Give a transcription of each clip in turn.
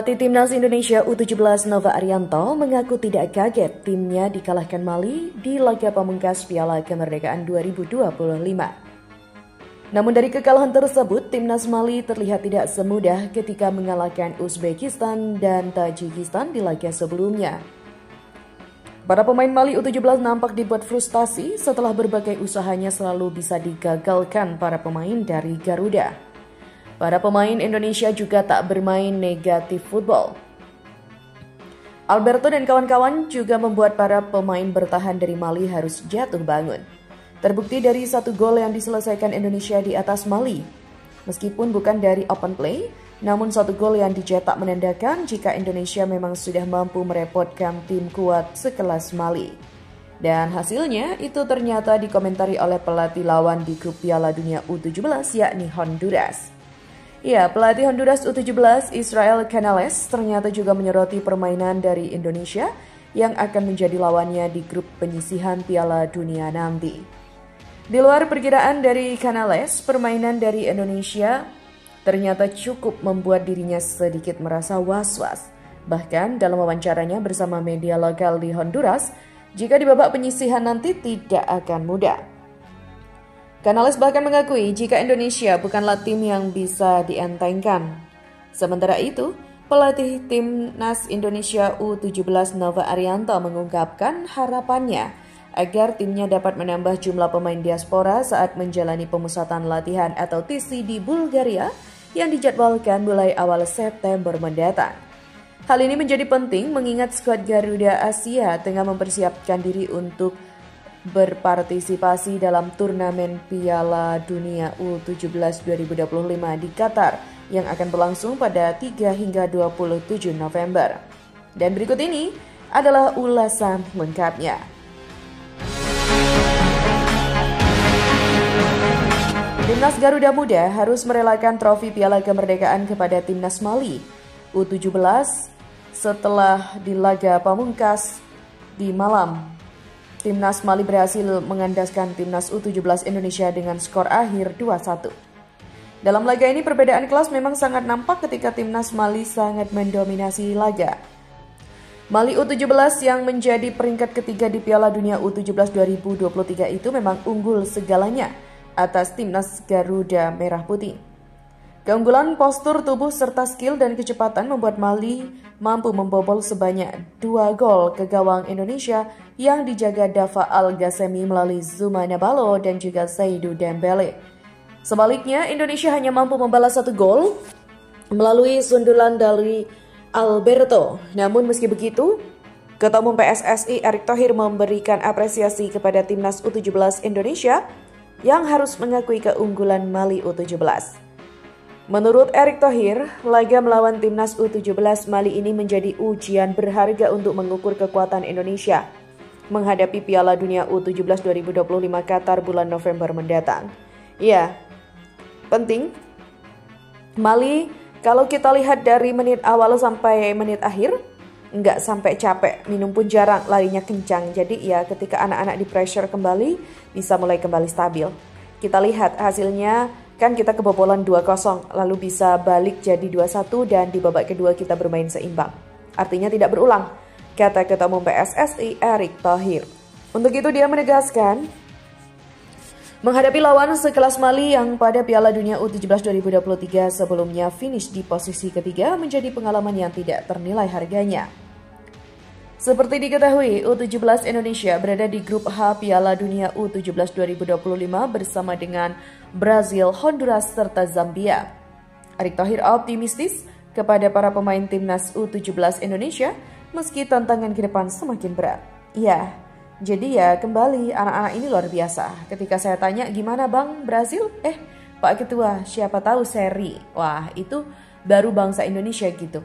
Pelatih Timnas Indonesia U17 Nova Arianto mengaku tidak kaget timnya dikalahkan Mali di laga pamungkas Piala Kemerdekaan 2025. Namun dari kekalahan tersebut, Timnas Mali terlihat tidak semudah ketika mengalahkan Uzbekistan dan Tajikistan di laga sebelumnya. Para pemain Mali U17 nampak dibuat frustasi setelah berbagai usahanya selalu bisa digagalkan para pemain dari Garuda. Para pemain Indonesia juga tak bermain negatif football. Alberto dan kawan-kawan juga membuat para pemain bertahan dari Mali harus jatuh bangun. Terbukti dari 1 gol yang diselesaikan Indonesia di atas Mali. Meskipun bukan dari open play, namun 1 gol yang dicetak menandakan jika Indonesia memang sudah mampu merepotkan tim kuat sekelas Mali. Dan hasilnya itu ternyata dikomentari oleh pelatih lawan di grup Piala Dunia U17 yakni Honduras. Ya, pelatih Honduras U17 Israel Canales ternyata juga menyoroti permainan dari Indonesia yang akan menjadi lawannya di grup penyisihan Piala Dunia nanti. Di luar perkiraan dari Canales, permainan dari Indonesia ternyata cukup membuat dirinya sedikit merasa was-was. Bahkan dalam wawancaranya bersama media lokal di Honduras, jika di babak penyisihan nanti tidak akan mudah. Canales bahkan mengakui jika Indonesia bukanlah tim yang bisa dientengkan. Sementara itu, pelatih Timnas Indonesia U17 Nova Arianto mengungkapkan harapannya agar timnya dapat menambah jumlah pemain diaspora saat menjalani pemusatan latihan atau TC di Bulgaria yang dijadwalkan mulai awal September mendatang. Hal ini menjadi penting mengingat skuad Garuda Asia tengah mempersiapkan diri untuk berpartisipasi dalam turnamen Piala Dunia U17 2025 di Qatar yang akan berlangsung pada 3 hingga 27 November. Dan berikut ini adalah ulasan lengkapnya. Timnas Garuda Muda harus merelakan trofi Piala Kemerdekaan kepada Timnas Mali U17 setelah di laga pamungkas di malam. Timnas Mali berhasil mengandaskan Timnas U17 Indonesia dengan skor akhir 2-1. Dalam laga ini perbedaan kelas memang sangat nampak ketika Timnas Mali sangat mendominasi laga. Mali U17 yang menjadi peringkat ketiga di Piala Dunia U17 2023 itu memang unggul segalanya atas Timnas Garuda Merah Putih. Keunggulan postur tubuh serta skill dan kecepatan membuat Mali mampu membobol sebanyak 2 gol ke gawang Indonesia yang dijaga Dava Al-Ghassemi melalui Zuma Nabalo dan juga Seydou Dembele. Sebaliknya, Indonesia hanya mampu membalas 1 gol melalui sundulan dari Alberto. Namun meski begitu, Ketua Umum PSSI Erick Thohir memberikan apresiasi kepada Timnas U17 Indonesia yang harus mengakui keunggulan Mali U17. Menurut Erick Thohir, laga melawan Timnas U17 Mali ini menjadi ujian berharga untuk mengukur kekuatan Indonesia menghadapi Piala Dunia U17 2025 Qatar bulan November mendatang. Ya, penting. Mali, kalau kita lihat dari menit awal sampai menit akhir, nggak sampai capek, minum pun jarang, larinya kencang. Jadi ya ketika anak-anak di pressure kembali, bisa mulai kembali stabil. Kita lihat hasilnya, kan kita kebobolan 2-0, lalu bisa balik jadi 2-1 dan di babak kedua kita bermain seimbang. Artinya tidak berulang, kata Ketua Umum PSSI Erick Thohir. Untuk itu dia menegaskan, menghadapi lawan sekelas Mali yang pada Piala Dunia U17 2023 sebelumnya finish di posisi ketiga menjadi pengalaman yang tidak ternilai harganya. Seperti diketahui, U17 Indonesia berada di grup H Piala Dunia U17 2025 bersama dengan Brazil, Honduras, serta Zambia. Erick Thohir optimistis kepada para pemain Timnas U17 Indonesia meski tantangan ke depan semakin berat. Ya, jadi ya kembali anak-anak ini luar biasa. Ketika saya tanya gimana bang Brazil? Pak Ketua siapa tahu seri. Wah itu baru bangsa Indonesia gitu.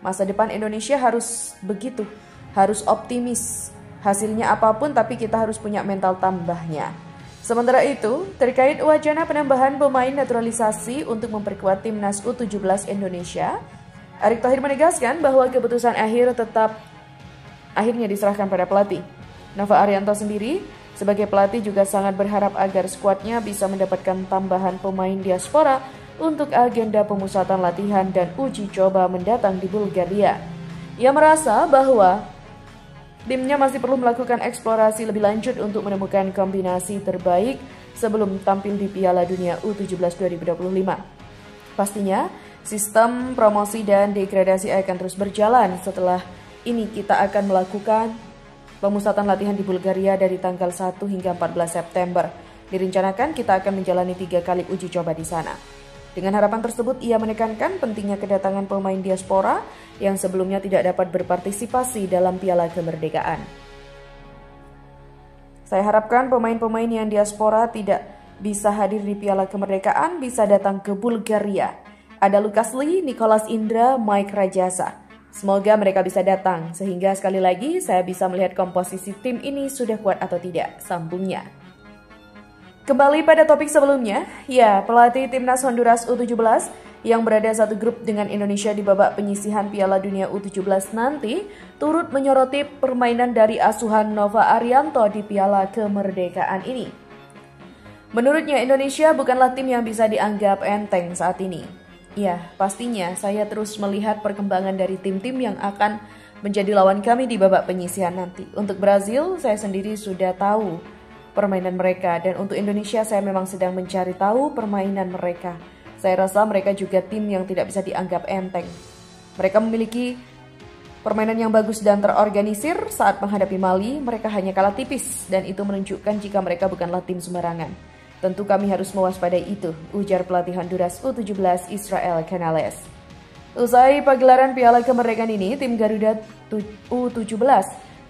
Masa depan Indonesia harus begitu. Harus optimis, hasilnya apapun tapi kita harus punya mental tambahnya. Sementara itu, terkait wacana penambahan pemain naturalisasi untuk memperkuat Timnas U17 Indonesia, Erick Thohir menegaskan bahwa keputusan akhir tetap akhirnya diserahkan pada pelatih. Nova Arianto sendiri sebagai pelatih juga sangat berharap agar skuadnya bisa mendapatkan tambahan pemain diaspora untuk agenda pemusatan latihan dan uji coba mendatang di Bulgaria. Ia merasa bahwa timnya masih perlu melakukan eksplorasi lebih lanjut untuk menemukan kombinasi terbaik sebelum tampil di Piala Dunia U17 2025. Pastinya, sistem promosi dan degradasi akan terus berjalan. Setelah ini kita akan melakukan pemusatan latihan di Bulgaria dari tanggal 1 hingga 14 September. Direncanakan kita akan menjalani 3 kali uji coba di sana. Dengan harapan tersebut, ia menekankan pentingnya kedatangan pemain diaspora yang sebelumnya tidak dapat berpartisipasi dalam Piala Kemerdekaan. Saya harapkan pemain-pemain yang diaspora tidak bisa hadir di Piala Kemerdekaan bisa datang ke Bulgaria. Ada Lukas Lee, Nicholas Indra, Mike Rajasa. Semoga mereka bisa datang, sehingga sekali lagi saya bisa melihat komposisi tim ini sudah kuat atau tidak, sambungnya. Kembali pada topik sebelumnya, ya, pelatih Timnas Honduras U17 yang berada satu grup dengan Indonesia di babak penyisihan Piala Dunia U17 nanti turut menyoroti permainan dari asuhan Nova Arianto di Piala Kemerdekaan ini. Menurutnya, Indonesia bukanlah tim yang bisa dianggap enteng saat ini. Ya, pastinya saya terus melihat perkembangan dari tim-tim yang akan menjadi lawan kami di babak penyisihan nanti. Untuk Brazil, saya sendiri sudah tahu permainan mereka. Dan untuk Indonesia, saya memang sedang mencari tahu permainan mereka. Saya rasa mereka juga tim yang tidak bisa dianggap enteng. Mereka memiliki permainan yang bagus dan terorganisir. Saat menghadapi Mali, mereka hanya kalah tipis. Dan itu menunjukkan jika mereka bukanlah tim sembarangan. Tentu kami harus mewaspadai itu, ujar pelatih Honduras U17 Israel Canales. Usai pagelaran Piala Kemerdekaan ini, tim Garuda U17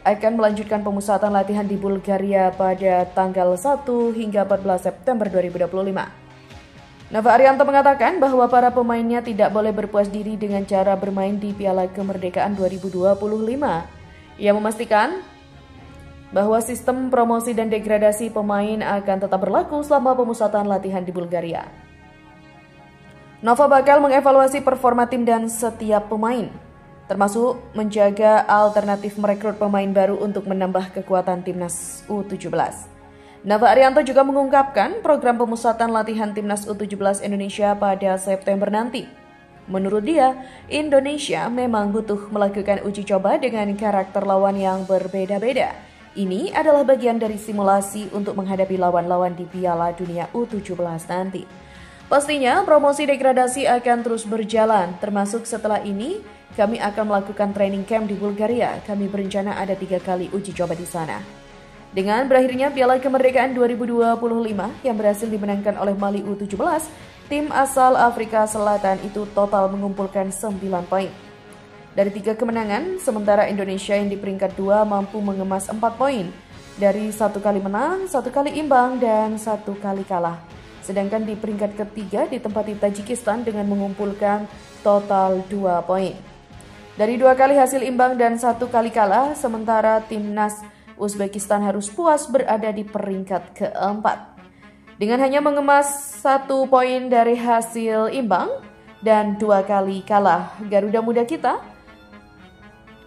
akan melanjutkan pemusatan latihan di Bulgaria pada tanggal 1 hingga 14 September 2025. Nova Arianto mengatakan bahwa para pemainnya tidak boleh berpuas diri dengan cara bermain di Piala Kemerdekaan 2025. Ia memastikan bahwa sistem promosi dan degradasi pemain akan tetap berlaku selama pemusatan latihan di Bulgaria. Nova bakal mengevaluasi performa tim dan setiap pemain, termasuk menjaga alternatif merekrut pemain baru untuk menambah kekuatan Timnas U17. Nova Arianto juga mengungkapkan program pemusatan latihan Timnas U17 Indonesia pada September nanti. Menurut dia, Indonesia memang butuh melakukan uji coba dengan karakter lawan yang berbeda-beda. Ini adalah bagian dari simulasi untuk menghadapi lawan-lawan di Piala Dunia U17 nanti. Pastinya promosi degradasi akan terus berjalan, termasuk setelah ini kami akan melakukan training camp di Bulgaria. Kami berencana ada 3 kali uji coba di sana. Dengan berakhirnya Piala Kemerdekaan 2025 yang berhasil dimenangkan oleh Mali U17, tim asal Afrika Selatan itu total mengumpulkan 9 poin. Dari 3 kemenangan, sementara Indonesia yang di peringkat 2 mampu mengemas 4 poin dari 1 kali menang, 1 kali imbang, dan 1 kali kalah. Sedangkan di peringkat ketiga ditempati Tajikistan dengan mengumpulkan total 2 poin. Dari 2 kali hasil imbang dan 1 kali kalah, sementara timnas Uzbekistan harus puas berada di peringkat keempat. Dengan hanya mengemas 1 poin dari hasil imbang dan 2 kali kalah, Garuda Muda kita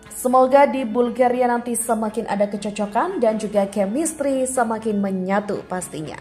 semoga di Bulgaria nanti semakin ada kecocokan dan juga chemistry semakin menyatu pastinya.